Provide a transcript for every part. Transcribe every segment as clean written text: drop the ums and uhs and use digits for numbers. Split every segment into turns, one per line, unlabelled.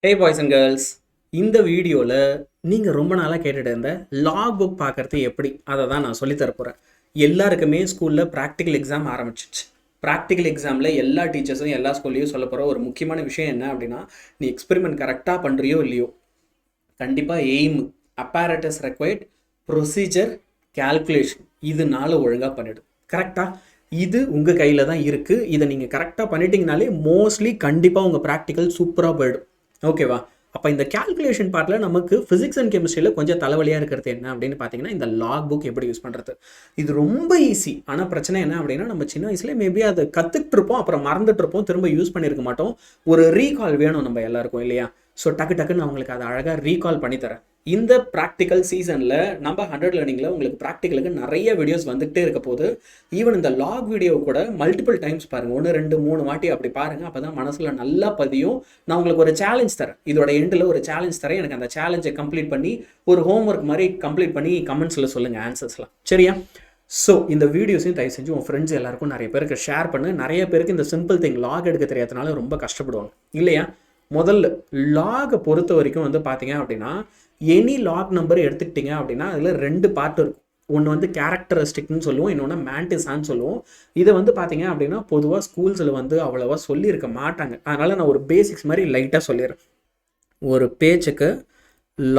Hey boys and girls, இந்த வீடியோவில் நீங்கள் ரொம்ப நாளாக கேட்டுட்டு இருந்த லாக் புக் பார்க்குறது எப்படி அதை தான் நான் சொல்லித்தரப்போகிறேன். எல்லாருக்குமே ஸ்கூலில் ப்ராக்டிக்கல் எக்ஸாம் ஆரம்பிச்சிச்சு. ப்ராக்டிக்கல் எக்ஸாமில் எல்லா டீச்சர்ஸும் எல்லா ஸ்கூல்லையும் சொல்ல போகிற ஒரு முக்கியமான விஷயம் என்ன அப்படின்னா, நீ எக்ஸ்பெரிமெண்ட் கரெக்டாக பண்ணுறியோ இல்லையோ, கண்டிப்பாக எய்ம், அப்பேரட்டஸ் ரெக்வயர்ட், ப்ரொசீஜர், கால்குலேஷன் இது 4 ஒழுங்காக பண்ணிவிடு. கரெக்டாக இது உங்கள் கையில் தான் இருக்குது. இதை நீங்கள் கரெக்டாக பண்ணிட்டீங்கனாலே மோஸ்ட்லி கண்டிப்பாக உங்கள் ப்ராக்டிக்கல் சூப்பராக போயிடும். ஓகேவா? அப்போ இந்த கால்குலேஷன் பார்ட்டில் நமக்கு ஃபிசிக்ஸ் அண்ட் கெமிஸ்ட்ரியில் கொஞ்சம் தலைவலியாக இருக்கிறது என்ன அப்படின்னு பார்த்தீங்கன்னா, இந்த லாக் புக் எப்படி யூஸ் பண்ணுறது. இது ரொம்ப ஈஸி. ஆனால் பிரச்சனை என்ன அப்படின்னா, நம்ம சின்ன வயசுல மேபி அதை கற்றுக்கிட்டு இருப்போம், அப்புறம் மறந்துட்டு இருப்போம், திரும்ப யூஸ் பண்ணியிருக்க மாட்டோம். ஒரு ரீகால் வேணும் நம்ம எல்லாருக்கும் இல்லையா? ஸோ டக்குன்னு நான் உங்களுக்கு அதை அழகாக ரீகால் பண்ணித்தரேன். இந்த ப்ராக்டிக்கல் சீசனில் நம்ம 100 லேர்னிங்கில் உங்களுக்கு ப்ராக்டிக்கலுக்கு நிறைய வீடியோஸ் வந்துகிட்டே இருக்க போது. ஈவன் இந்த லாக் வீடியோ கூட மல்டிபிள் டைம்ஸ் பாருங்கள், 1 2 3 வாட்டி அப்படி பாருங்கள். அப்போ தான் மனசில் நல்லா பதியும். நான் உங்களுக்கு ஒரு சேலஞ்ச் தரேன், இதோட எண்டில் ஒரு சேலஞ்ச் தரேன். எனக்கு அந்த சேலஞ்சை கம்ப்ளீட் பண்ணி ஒரு ஹோம்ஒர்க் மாதிரி கம்ப்ளீட் பண்ணி கமெண்ட்ஸில் சொல்லுங்கள் ஆன்சர்ஸ்லாம், சரியா? ஸோ இந்த வீடியோஸையும் தயவு செஞ்சு உங்கள் ஃப்ரெண்ட்ஸ் எல்லாருக்கும் நிறைய பேருக்கு ஷேர் பண்ணு. நிறைய பேருக்கு இந்த சிம்பிள் திங் லாக் எடுக்க தெரியாதனால ரொம்ப கஷ்டப்படுவாங்க இல்லையா? முதல்ல லாகை பொறுத்த வரைக்கும் வந்து பார்த்தீங்க அப்படின்னா, எனி லாக் நம்பர் எடுத்துக்கிட்டிங்க அப்படின்னா அதில் 2 பார்ட் இருக்கும். ஒன்று வந்து கேரக்டரிஸ்டிக்னு சொல்லுவோம், இன்னொன்று மேண்டிஸான்னு சொல்லுவோம். இதை வந்து பார்த்தீங்க அப்படின்னா பொதுவாக ஸ்கூல்ஸில் வந்து அவ்வளோவா சொல்லியிருக்க மாட்டாங்க. அதனால் நான் ஒரு பேசிக்ஸ் மாதிரி லைட்டாக சொல்லிடுறேன். ஒரு பேஜுக்கு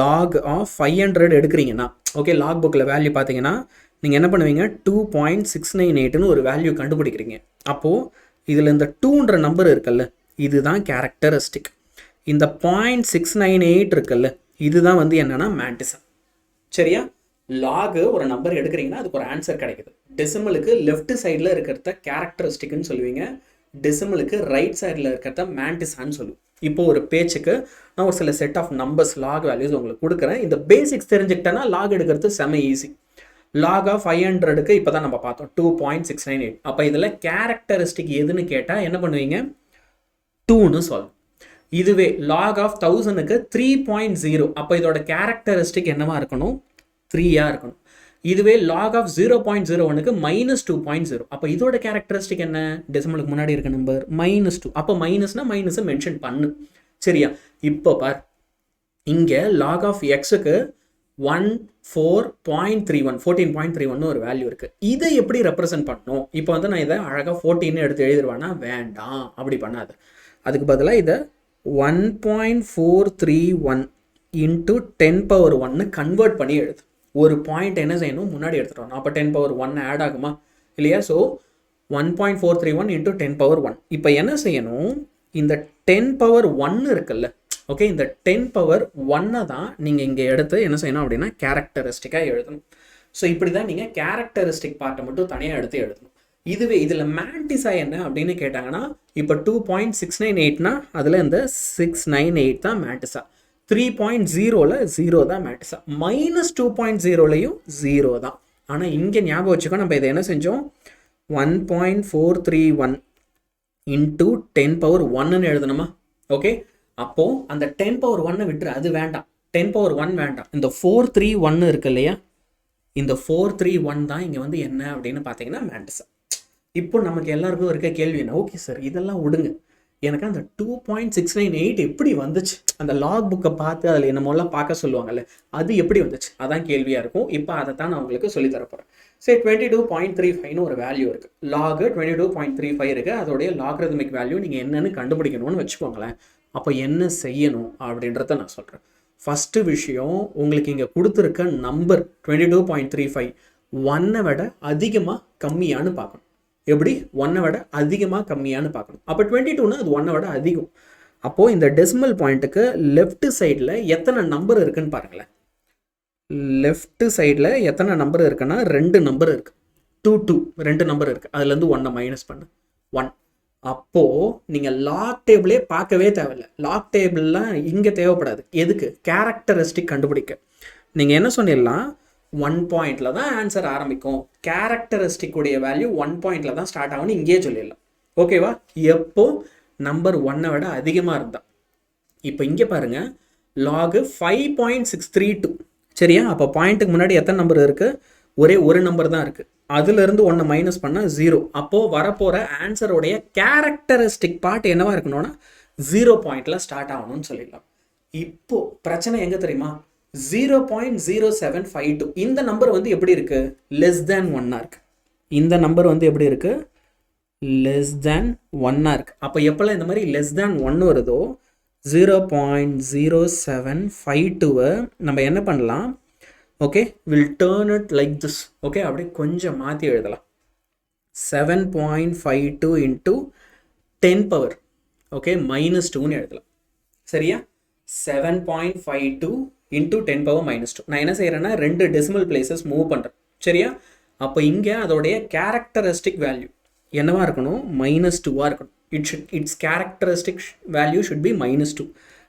லாக் ஆஃப் 500 எடுக்கிறீங்கன்னா, ஓகே, லாக் புக்கில் வேல்யூ பார்த்தீங்கன்னா நீங்கள் என்ன பண்ணுவீங்க, 2.698ன்னு ஒரு வேல்யூ கண்டுபிடிக்கிறீங்க. அப்போது இதில் இந்த 2ன்ற நம்பர் இருக்குல்ல, இதுதான் கேரக்டரிஸ்டிக். இந்த 0.698 இருக்குல்ல, இதுதான் வந்து என்னன்னா மேண்டிசம், சரியா? லாகு ஒரு நம்பர் எடுக்கிறீங்கன்னா அதுக்கு ஒரு ஆன்சர் கிடைக்குது. டெசிமலுக்கு லெஃப்ட் சைடில் இருக்கிறத கேரக்டரிஸ்டிக்னு சொல்லுவீங்க, டெசிமலுக்கு ரைட் சைடில் இருக்கிறத மேண்டிசான்னு சொல்லுவோம். இப்போ ஒரு பேச்சுக்கு நான் ஒரு சில set of numbers log values உங்களுக்கு கொடுக்குறேன். இந்த பேசிக்ஸ் தெரிஞ்சுக்கிட்டேன்னா லாக் எடுக்கிறது செம ஈஸி. லாக் ஆஃப் 500க்கு இப்போ தான் நம்ம பார்த்தோம் 2.698. அப்போ இதில் கேரக்டரிஸ்டிக் எதுன்னு கேட்டால் என்ன பண்ணுவீங்க, 2ன்னு சொல்லணும். இதுவே லாக் ஆஃப் 1000க்கு 3.0, அப்போ இதோட கேரக்டரிஸ்டிக் என்னவா இருக்கணும், 3யா இருக்கணும். இதுவே லாக் ஆஃப் 0.01க்கு -2.0, அப்போ இதோட கேரக்டரிஸ்டிக் என்ன, டெசிமலுக்கு முன்னாடி இருக்க நம்பர் -2, அப்போ மைனஸ்னா மைனஸை மென்ஷன் பண்ணு, சரியா? இப்போ பார், இங்கே லாக் ஆஃப் எக்ஸுக்கு 14.31 ஒரு வேல்யூ இருக்குது. இதை எப்படி ரெப்ரசென்ட் பண்ணணும்? இப்போ வந்து நான் இதை அழகாக 14 எடுத்து எழுதிடுவேன்னா வேண்டாம், அப்படி பண்ணாது. அதுக்கு பதிலாக இதை 1.431 இன்ட்டு 10^1 கன்வெர்ட் பண்ணி எழுது. ஒரு பாயிண்ட் என்ன செய்யணும், முன்னாடி எடுத்துட்டோம், அப்போ 10^1 ஆட் ஆகுமா இல்லையா? So 1.431 into 10^1. இப்போ என்ன செய்யணும், இந்த 10^1 இருக்குல்ல, ஓகே, இந்த 10^1 தான் நீங்கள் இங்கே எடுத்து என்ன செய்யணும் அப்படின்னா கேரக்டரிஸ்டிக்காக எழுதணும். ஸோ இப்படி தான் நீங்கள் கேரக்டரிஸ்டிக் பார்ட்டை மட்டும் தனியாக எடுத்து எழுதணும். இதுவே இதில் மேண்டிஸா என்ன அப்படின்னு கேட்டாங்கன்னா, இப்போ 2.698னா அதில் இந்த 698 தான் மேண்டிஸா, 3.0ல 0 தான் மேண்டிஸா, -2.0லையும் 0 தான். ஆனால் இங்கே ஞாபகம் வச்சுக்கோ, நம்ம இதை என்ன செஞ்சோம், 1.431 இன்ட்டு 10^1ன்னு எழுதணுமா? ஓகே, அப்போது அந்த 10^1 விட்டுரு, அது வேண்டாம், 10^1 வேண்டாம். இந்த 431 இருக்கு இல்லையா, இந்த 431 தான் இங்கே வந்து என்ன அப்படின்னு பார்த்தீங்கன்னா மேண்டிஸா. இப்போ நமக்கு எல்லாருக்கும் இருக்க கேள்வி என்ன, ஓகே சார் இதெல்லாம் விடுங்க, எனக்கு அந்த 2.698 எப்படி வந்துச்சு, அந்த லாக் புக்கை பார்த்து அதில் என்னமோலாம் பார்க்க சொல்லுவாங்கல்ல, அது எப்படி வந்துச்சு, அதான் கேள்வியாக இருக்கும். இப்போ அதை தான் நான் உங்களுக்கு சொல்லித்தரப்போகிறேன். சரி, 22.35ன்னு ஒரு வேல்யூ இருக்குது, லாக் 22.35 இருக்குது, அதோடைய லாக்ரிதமிக் வேல்யூ நீங்கள் என்னென்னு கண்டுபிடிக்கணும்னு வச்சுக்கோங்களேன். அப்போ என்ன செய்யணும் அப்படின்றத நான் சொல்கிறேன். ஃபஸ்ட்டு விஷயம், உங்களுக்கு இங்கே கொடுத்துருக்க நம்பர் 22.35 1 விட அதிகமாக கம்மியானு பார்க்கணும். எப்படி, 1 விட அதிகமாக கம்மியானு பார்க்கணும். அப்போ 22னா அது 1 விட அதிகம். அப்போது இந்த டெசிமல் பாயிண்ட்டுக்கு லெஃப்ட் சைடில் எத்தனை நம்பர் இருக்குன்னு பாருங்களேன். லெஃப்ட் சைடில் எத்தனை நம்பர் இருக்குன்னா 2 நம்பர் இருக்குது, 2 2 நம்பர் இருக்குது, அதுலேருந்து 1 மைனஸ் பண்ணு, 1. அப்போது நீங்கள் லாக் டேபிளே பார்க்கவே தேவையில்லை. லாக் டேபிள்லாம் இங்கே தேவைப்படாது. எதுக்கு, கேரக்டரிஸ்டிக் கண்டுபிடிக்க. நீங்கள் என்ன சொன்னிடலாம், 1 பாயிண்டில் தான் ஆன்சர் ஆரம்பிக்கும், கேரக்டரிஸ்டிக் உடைய வேல்யூ 1 பாயிண்டில் தான் ஸ்டார்ட் ஆகும்னு இங்கேயே சொல்லிடலாம். ஓகேவா? எப்போ நம்பர் 1 விட அதிகமாக இருந்தால். இப்போ இங்கே பாருங்கள், லாகு 5.632, சரியா? அப்போ பாயிண்ட்டுக்கு முன்னாடி எத்தனை நம்பர் இருக்குது, ஒரே ஒரு நம்பர் தான் இருக்குது, அதுலேருந்து 1 மைனஸ் பண்ணால் 0. அப்போது வரப்போகிற ஆன்சருடைய கேரக்டரிஸ்டிக் பார்ட் என்னவாக இருக்கணும்னா 0 பாயிண்டில் ஸ்டார்ட் ஆகணும்னு சொல்லிடலாம். இப்போ பிரச்சனை எங்க தெரியுமா? 0.0752 இந்த நம்பர் வந்து எப்படி இருக்கு? லெஸ் தேன் 1 இருக்கு. இந்த நம்பர் வந்து எப்படி இருக்கு? லெஸ் தேன் 1 இருக்கு. அப்போ எப்பெல்லாம் இந்த மாதிரி லெஸ் தேன் 1 வருதோ 0.0752 நம்ம என்ன பண்ணலாம்? Okay, will turn it like this. Okay, அப்படியே கொஞ்சம் மாற்றி எழுதலாம். 7.52 இன்ட்டு 10 பவர் ஓகே -2ன்னு எழுதலாம். சரியா? 7.52 இன்ட்டு 10 பவர் -2. நான் என்ன செய்கிறேன்னா 2 டெசிமல் பிளேசஸ் மூவ் பண்ணுறேன். சரியா? அப்போ இங்கே அதோடைய கேரக்டரிஸ்டிக் வேல்யூ என்னவா இருக்கணும்? -2 இருக்கணும். It's characteristic value should be -2.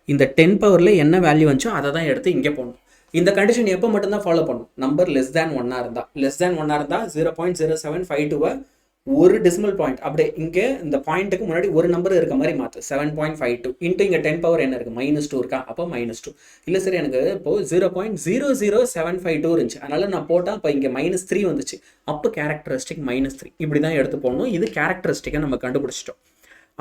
இந்த 10 பவரில் என்ன வேல்யூ வந்துச்சோ அதை தான் எடுத்து இங்கே போடணும். இந்த கண்டிஷன் எப்போ மட்டும்தான் ஃபாலோ பண்ணும்? நம்பர் லெஸ் தேன் 1 இருந்தால். லெஸ் தேன் 1 இருந்தால் 0.0752 ஒரு டெசிமல் பாயிண்ட் அப்படியே இங்கே இந்த பாயிண்ட்டுக்கு முன்னாடி ஒரு நம்பர் இருக்க மாதிரி மாற்று. 7.52 இன்ட்டு இங்கே 10 பவர் என்ன இருக்குது? -2 இருக்கா? அப்போ -2 இல்லை சரி, எனக்கு இப்போது 0.00752 இருந்துச்சு, அதனால் நான் போட்டால் இப்போ இங்கே -3 வந்துச்சு. அப்போ கேரக்டரிஸ்டிக் -3 இப்படி தான் எடுத்து போடணும். இது கேரக்டரிஸ்டிக்கை நம்ம கண்டுபிடிச்சிட்டோம்.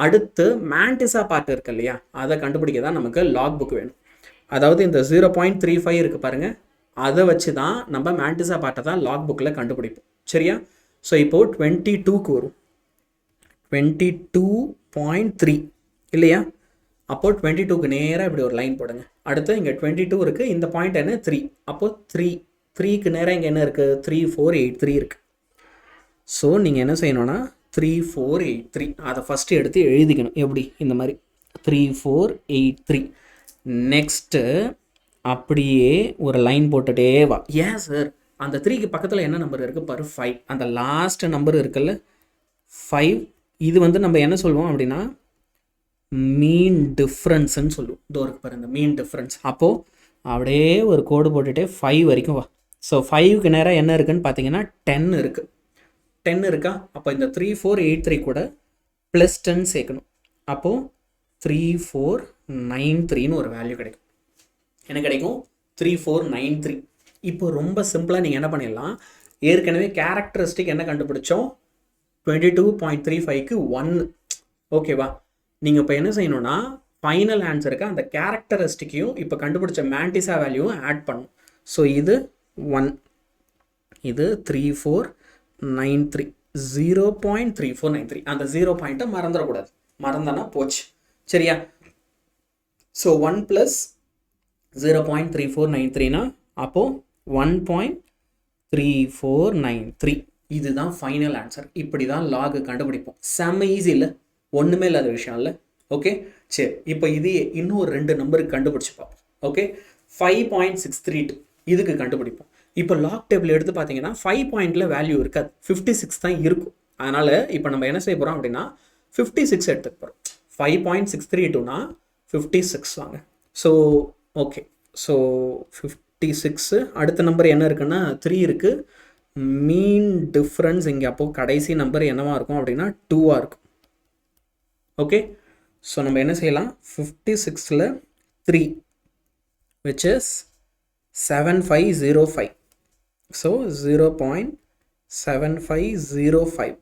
அடுத்து மேண்டிசா பார்ட் இருக்கு இல்லையா, அதை கண்டுபிடிக்க தான் நமக்கு லாக் புக் வேணும். அதாவது இந்த 0.35 இருக்குது பாருங்கள், அதை வச்சு தான் நம்ம மேண்டிசா பார்ட்டை தான் லாக் புக்கில் கண்டுபிடிப்போம். சரியா? ஸோ இப்போது 22க்கு வரும். 22.3 இல்லையா? அப்போது 22க்கு நேராக இப்படி ஒரு லைன் போடுங்க. அடுத்து இங்கே 22 இருக்குது, இந்த பாயிண்ட் என்ன? 3. அப்போது 3க்கு நேராக இங்கே என்ன இருக்குது? 3483 இருக்குது. ஸோ நீங்கள் என்ன செய்யணும்னா 3483 அதை ஃபஸ்ட்டு எடுத்து எழுதிக்கணும். எப்படி? இந்த மாதிரி 3483. நெக்ஸ்ட்டு அப்படியே ஒரு லைன் போட்டுட்டே வா. ஏன் சார் அந்த 3க்கு பக்கத்தில் என்ன நம்பர் இருக்குது பாரு? 5. அந்த லாஸ்ட் நம்பர் இருக்குல்ல 5, இது வந்து நம்ம என்ன சொல்லுவோம் அப்படின்னா மீன் டிஃப்ரென்ஸ்ன்னு சொல்லுவோம். இதோ இருக்கு பாரு இந்த மீன் டிஃப்ரென்ஸ். அப்போது அப்படியே ஒரு கோடு போட்டுகிட்டே 5 வரைக்கும் வா. ஸோ 5க்கு நேராக என்ன இருக்குதுன்னு பார்த்தீங்கன்னா 10 இருக்குது. 10 இருக்கா? அப்போ இந்த 3483 கூட +10 சேர்க்கணும். அப்போது 3493ன்னு ஒரு வேல்யூ கிடைக்கும். என்ன கிடைக்கும்? 3493. இப்போ ரொம்ப சிம்பிளாக நீங்கள் என்ன பண்ணிடலாம், ஏற்கனவே கேரக்டரிஸ்டிக் என்ன கண்டுபிடிச்சோம்? 22.35க்கு 1. ஓகேவா? நீங்கள் இப்போ என்ன செய்யணும்னா ஃபைனல் ஆன்சருக்கு அந்த கேரக்டரிஸ்டிக்கையும் இப்போ கண்டுபிடிச்ச மேண்டிசா வேல்யூவும் ஆட் பண்ணும். ஸோ இது 1, இது 3493, 0.3493. அந்த 0 பாயிண்ட்டை மறந்துடக்கூடாது. மறந்தனா போச்சு. சரியா? ஸோ 1 + 0.3493னா அப்போது 1.3493. இதுதான் ஃபைனல் ஆன்சர். இப்படி தான் லாகு கண்டுபிடிப்போம். செம்ம ஈஸி இல்லை? ஒன்றுமே இல்லாத விஷயம் இல்லை. ஓகே, சரி. இப்போ இது இன்னும் 2 நம்பருக்கு கண்டுபிடிச்சி பார்ப்போம். ஓகே, 5.632 இதுக்கு கண்டுபிடிப்போம். இப்போ லாக் டேபிள் எடுத்து பார்த்தீங்கன்னா 5 பாயிண்டில் வேல்யூ இருக்காது, 56 தான் இருக்கும். அதனால் இப்போ நம்ம என்ன செய்ய போகிறோம் அப்படின்னா 56 எடுத்துக்க போகிறோம். 5.632னா 56 வாங்க. So okay, so 56. அடுத்த நம்பர் என்ன இருக்குன்னா 3 இருக்குது. மீன் டிஃப்ரென்ஸ் இங்கே அப்போது கடைசி நம்பர் என்னவாக இருக்கும் அப்படின்னா 2ஆக இருக்கும். ஓகே, ஸோ நம்ம என்ன செய்யலாம்? 56ல் 3 which is 7505. ஸோ 0.7505.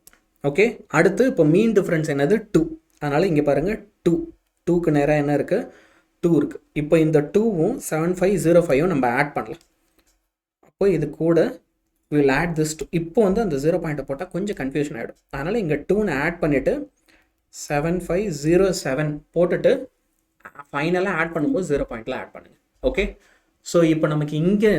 ஓகே, அடுத்து இப்போ மீன் டிஃப்ரென்ஸ் என்னது? 2. அதனால் இங்கே பாருங்கள் 2க்கு நேராக என்ன இருக்குது? 2 இருக்குது. இப்போ இந்த 2வும் 7505ம் நம்ம ஆட் பண்ணலாம். அப்போ இது கூட வில் ஆட் திஸ் 2. இப்போ வந்து அந்த 0 பாயிண்ட்டை போட்டால் கொஞ்சம் கன்ஃபியூஷன் ஆகிடும். அதனால் இங்கே 2ன்னு ஆட் பண்ணிவிட்டு 7507 போட்டுட்டு ஃபைனலாக ஆட் பண்ணும்போது 0 பாயிண்டில் ஆட் பண்ணுங்கள். ஓகே, ஸோ இப்போ நமக்கு இங்கே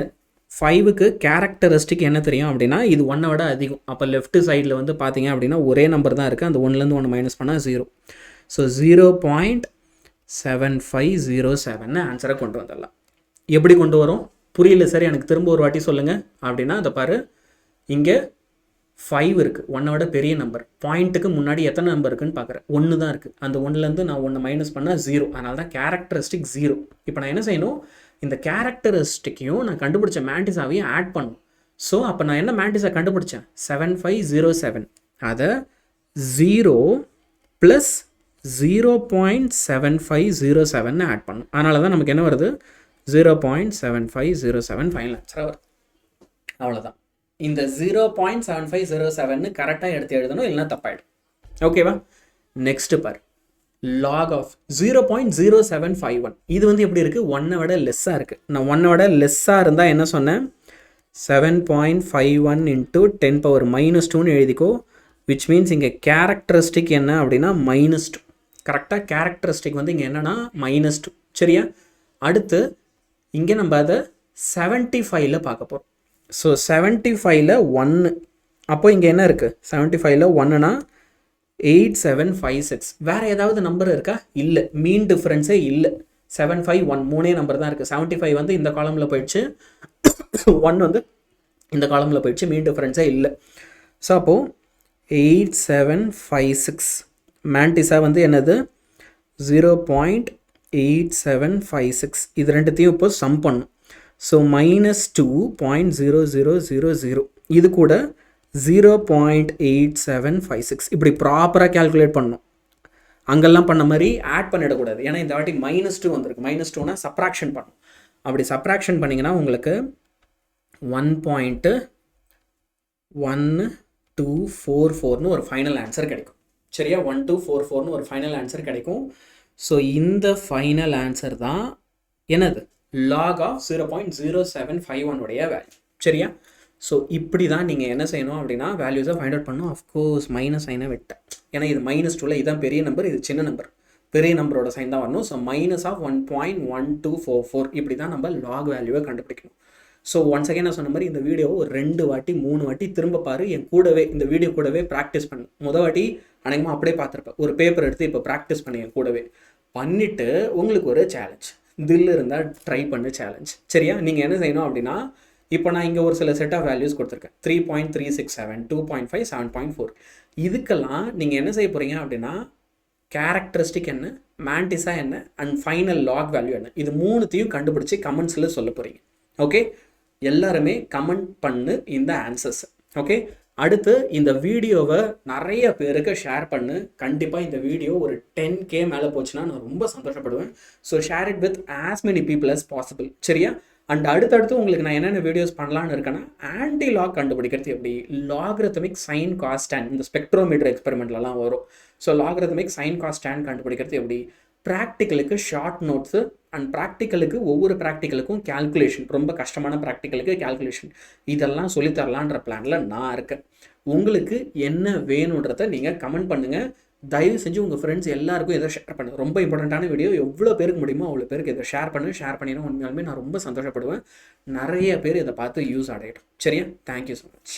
5க்கு கேரக்டரிஸ்டிக் என்ன தெரியும் அப்படின்னா இது 1 விட அதிகம். அப்போ லெஃப்ட் சைடில் வந்து பார்த்தீங்க அப்படின்னா ஒரே நம்பர் தான் இருக்குது. அந்த 1லேருந்து 1 மைனஸ் பண்ணால் 0. ஸோ 0.7507 ஆன்சரை கொண்டு வந்துடலாம். எப்படி கொண்டு வரும்? புரியல சார், எனக்கு திரும்ப ஒரு வாட்டி சொல்லுங்கள் அப்படின்னா அதை பாரு, இங்கே 5 இருக்குது, 1 விட பெரிய நம்பர். பாயிண்ட்டுக்கு முன்னாடி எத்தனை நம்பர் இருக்குன்னு பார்க்குறேன்? 1 தான் இருக்குது. அந்த 1லேருந்து நான் 1 மைனஸ் பண்ணால் 0. அதனால தான் கேரக்டரிஸ்டிக் 0. இப்போ நான் என்ன செய்யணும்? இந்த கேரக்டரிஸ்டிக்கையும் நான் கண்டுபிடிச்ச மேண்டிசாவையும் ஆட் பண்ணணும். ஸோ அப்போ நான் என்ன மேண்டிசா கண்டுபிடிச்சேன்? 7507. அதை 0 + 0.7507 ஆட் பண்ணும். அதனால தான் நமக்கு என்ன வருது? 0.7507 ஃபைனல் ஆன்சராக வருது. அவ்வளோதான். இந்த 0.7507 கரெக்டாக எடுத்து எழுதணும், இல்லைன்னா தப்பாயிடும். ஓகேவா? நெக்ஸ்ட்டு பார், லாக் ஆஃப் 0.0751. இது வந்து எப்படி இருக்குது, 1 விட லெஸ்ஸாக இருக்குது. நான் 1 விட லெஸ்ஸாக இருந்தால் என்ன சொன்னேன், 7.51 into 10⁻²ன்னு எழுதிக்கோ. விச் மீன்ஸ் இங்கே கேரக்டரிஸ்டிக் என்ன அப்படின்னா -2. கரெக்டாக கேரக்டரிஸ்டிக் வந்து இங்கே என்னென்னா -2. சரியா? அடுத்து இங்கே நம்ம அதை 75ல் பார்க்க போகிறோம். ஸோ 75ல் 1, அப்போ இங்கே என்ன இருக்குது, 75ல் 1னா 8756. வேறு ஏதாவது நம்பர் இருக்கா? இல்லை, மீன் டிஃப்ரென்ஸே இல்லை. 751 3 நம்பர் தான் இருக்குது. 75 வந்து இந்த காலமில் போயிடுச்சு, 1 வந்து இந்த காலமில் போயிடுச்சு, மீன் டிஃப்ரென்ஸே இல்லை. ஸோ அப்போது 8756 மேண்டிஸா வந்து என்னது 0.8756. இது ரெண்டுத்தையும் இப்போ சம் பண்ணும். ஸோ -2.0000, இது கூட 0.8756 இப்படி ப்ராப்பராக கேல்குலேட் பண்ணணும். அங்கெல்லாம் பண்ண மாதிரி ஆட் பண்ணிடக்கூடாது. ஏன்னா இந்த வாட்டி -2 வந்திருக்கு. -2னா சப்ராக்ஷன் பண்ணணும். அப்படி சப்ராக்ஷன் பண்ணிங்கன்னா உங்களுக்கு 1.1244ன்னு ஒரு ஃபைனல் ஆன்சர் கிடைக்கும். சரியா? 1244ன்னு ஒரு ஃபைனல் ஆன்சர் கிடைக்கும். ஸோ இந்த ஃபைனல் ஆன்சர் தான் என்னது, லாக் ஆஃப் 0.0751 உடைய வேல்யூ. சரியா? ஸோ இப்படி தான் நீங்கள் என்ன செய்யணும் அப்படின்னா வேல்யூஸை ஃபைண்ட் அவுட் பண்ணணும். அஃப்கோர்ஸ் மைனஸ் சைனை விட்டேன், ஏன்னா இது -2ல் இதுதான் பெரிய நம்பர், இது சின்ன நம்பர், பெரிய நம்பரோட சைன் தான் வரணும். ஸோ -1.1244 இப்படி தான் நம்ம லாக் வேல்யூவை கண்டுபிடிக்கணும். ஸோ ஒன்ஸ் அகைன் நான் சொன்ன மாதிரி இந்த வீடியோவை ஒரு 2 வாட்டி 3 வாட்டி திரும்ப பாரு. என் கூடவே இந்த வீடியோ கூடவே ப்ராக்டிஸ் பண்ணு. முதல் வாட்டி அநேகமாக அப்படியே பார்த்துருப்பேன். ஒரு பேப்பர் எடுத்து இப்போ ப்ராக்டிஸ் பண்ணி என் கூடவே பண்ணிவிட்டு உங்களுக்கு ஒரு சேலஞ்ச், தில் இருந்தால் ட்ரை பண்ணு சேலஞ்ச். சரியா? நீங்கள் என்ன செய்யணும் அப்படின்னா, இப்போ நான் இங்கே ஒரு சில செட் ஆஃப் வேல்யூஸ் கொடுத்துருக்கேன். 3.367, 2.5, 7.4. இதுக்கெல்லாம் நீங்கள் என்ன செய்ய போகிறீங்க அப்படின்னா, கேரக்டரிஸ்டிக் என்ன, மேண்டிஸா என்ன, அண்ட் ஃபைனல் லாக் வேல்யூ என்ன, இது 3த்தையும் கண்டுபிடிச்சி கமெண்ட்ஸில் சொல்ல போகிறீங்க. ஓகே? எல்லாருமே கமெண்ட் பண்ணு இந்த ஆன்சர்ஸ். ஓகே? அடுத்து இந்த வீடியோவை நிறைய பேருக்கு ஷேர் பண்ணு. கண்டிப்பாக இந்த வீடியோ ஒரு 10K மேலே போச்சுன்னா நான் ரொம்ப சந்தோஷப்படுவேன். So share it with as many people as possible. சரியா? அண்ட் அடுத்தடுத்து உங்களுக்கு நான் என்னென்ன வீடியோஸ் பண்ணலான்னு இருக்கேன்னா, ஆன்டி லாக் கண்டுபிடிக்கிறது எப்படி, லாகரிதமிக் சைன் காஸ் tan, இந்த ஸ்பெக்ட்ரோமீட்டர் எக்ஸ்பெரிமெண்ட்லலாம் வரும். So logarithmic sine cos tan கண்டுபிடிக்கிறது எப்படி, ப்ராக்டிக்கலுக்கு ஷார்ட் நோட்ஸு அண்ட் ப்ராக்டிக்கலுக்கு ஒவ்வொரு ப்ராக்டிக்கலுக்கும் கேல்குலேஷன், ரொம்ப கஷ்டமான ப்ராக்டிக்கலுக்கு கேல்குலேஷன், இதெல்லாம் சொல்லித்தரலான்ற பிளானில் நான் இருக்கேன். உங்களுக்கு என்ன வேணுன்றதை நீங்கள் கமெண்ட் பண்ணுங்கள். தயவு செஞ்சு உங்கள் ஃப்ரெண்ட்ஸ் எல்லாருக்கும் இதை ஷேர் பண்ணுங்கள். ரொம்ப இம்பார்ட்டண்ட்டான வீடியோ, எவ்வளோ பேருக்கு முடியுமோ அவ்வளோ பேருக்கு இதை ஷேர் பண்ணினா உண்மையாலுமே நான் ரொம்ப சந்தோஷப்படுவேன். நிறைய பேர் இதை பார்த்து யூஸ் அடையட்டும். சரியா? Thank you so much.